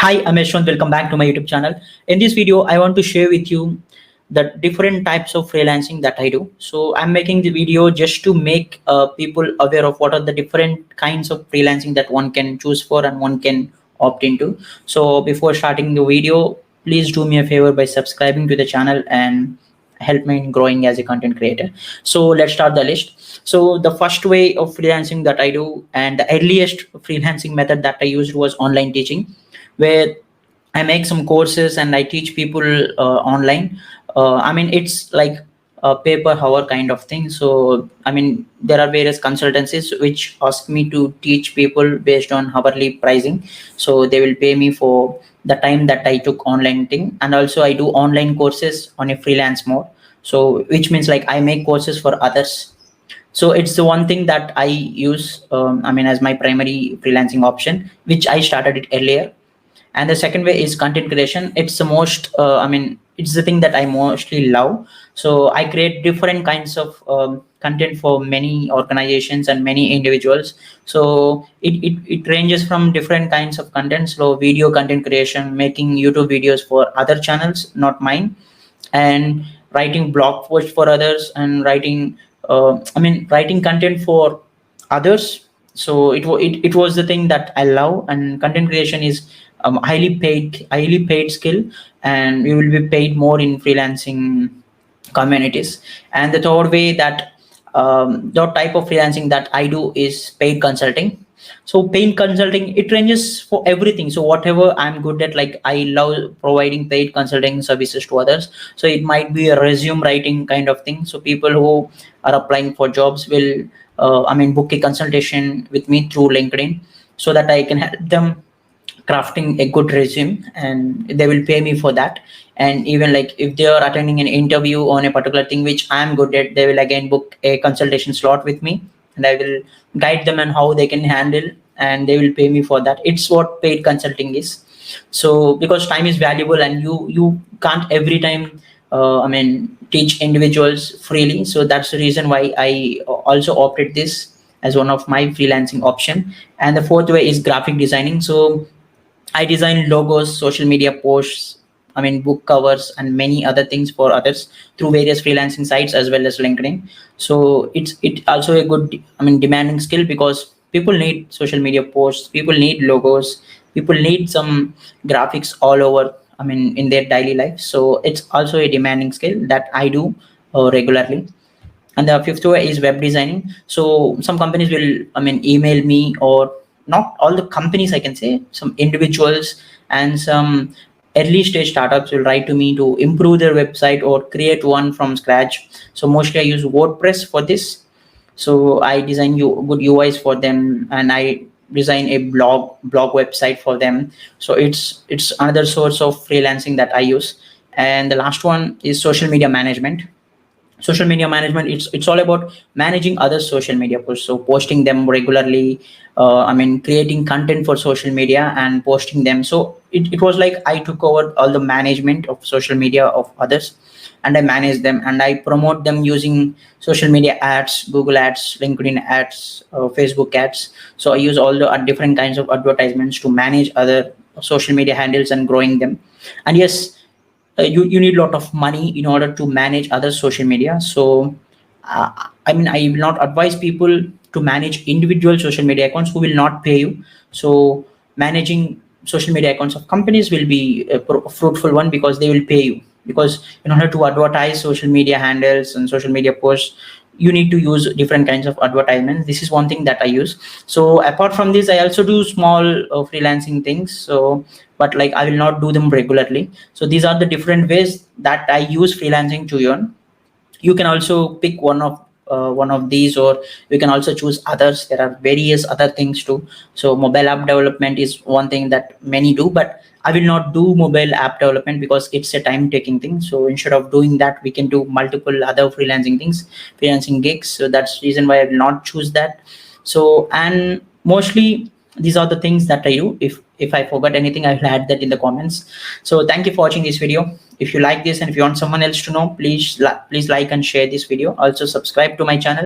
Hi, I'm Yashwant. Welcome back to my YouTube channel. In this video, I want to share with you the different types of freelancing that I do. So I'm making the video just to make people aware of what are the different kinds of freelancing that one can choose for and one can opt into. So before starting the video, please do me a favor by subscribing to the channel and help me in growing as a content creator. So let's start the list. So the first way of freelancing that I do and the earliest freelancing method that I used was online teaching, where I make some courses and I teach people online. It's like a paper hour kind of thing. So, there are various consultancies which ask me to teach people based on hourly pricing. So they will pay me for the time that I took online thing. And also I do online courses on a freelance mode. So, which means like I make courses for others. So it's the one thing that I use, as my primary freelancing option, which I started it earlier. And the second way is content creation. It's the most it's the thing that I mostly love. So I create different kinds of content for many organizations and many individuals. So it ranges from different kinds of content. So video content creation, making YouTube videos for other channels, not mine, and writing blog posts for others, and writing content for others. So it was the thing that I love. And content creation is highly paid skill, and we will be paid more in freelancing communities. And the third way that the type of freelancing that I do is paid consulting. So paid consulting, it ranges for everything. So whatever I'm good at, like I love providing paid consulting services to others. So it might be a resume writing kind of thing. So people who are applying for jobs will book a consultation with me through LinkedIn, so that I can help them crafting a good resume, and they will pay me for that. And even like if they are attending an interview on a particular thing which I'm good at, they will again book a consultation slot with me, and I will guide them on how they can handle, and they will pay me for that. It's what paid consulting is. So because time is valuable, and you can't every time teach individuals freely. So that's the reason why I also opted this as one of my freelancing option. And the fourth way is graphic designing. So I design logos, social media posts, book covers, and many other things for others through various freelancing sites as well as LinkedIn. So it also a good, demanding skill, because people need social media posts, people need logos, people need some graphics all over, in their daily life. So it's also a demanding skill that I do regularly. And the fifth way is web designing. So some companies will email me, or not all the companies, I can say some individuals and some early stage startups will write to me to improve their website or create one from scratch. So mostly I use WordPress for this. So I design good UIs for them, and I design a blog website for them. So it's another source of freelancing that I use. And the last one is social media management. Social media management, it's all about managing other social media posts, so posting them regularly, creating content for social media and posting them. So it was like I took over all the management of social media of others, and I manage them, and I promote them using social media ads, Google ads, LinkedIn ads, Facebook ads. So I use all the different kinds of advertisements to manage other social media handles and growing them. And yes, you need a lot of money in order to manage other social media. So I will not advise people to manage individual social media accounts who will not pay you. So managing social media accounts of companies will be a fruitful one, because they will pay you. Because in order to advertise social media handles and social media posts, you need to use different kinds of advertisements. This is one thing that I use. So apart from this, I also do small freelancing things. So but like I will not do them regularly. So these are the different ways that I use freelancing to earn. You can also pick one of these, or we can also choose others. There are various other things too. So mobile app development is one thing that many do, but I will not do mobile app development because it's a time taking thing. So instead of doing that, we can do multiple other freelancing things, freelancing gigs. So that's the reason why I will not choose that. So, and mostly these are the things that I do. If I forgot anything, I will add that in the comments. So thank you for watching this video. If you like this and if you want someone else to know, please like and share this video. Also subscribe to my channel.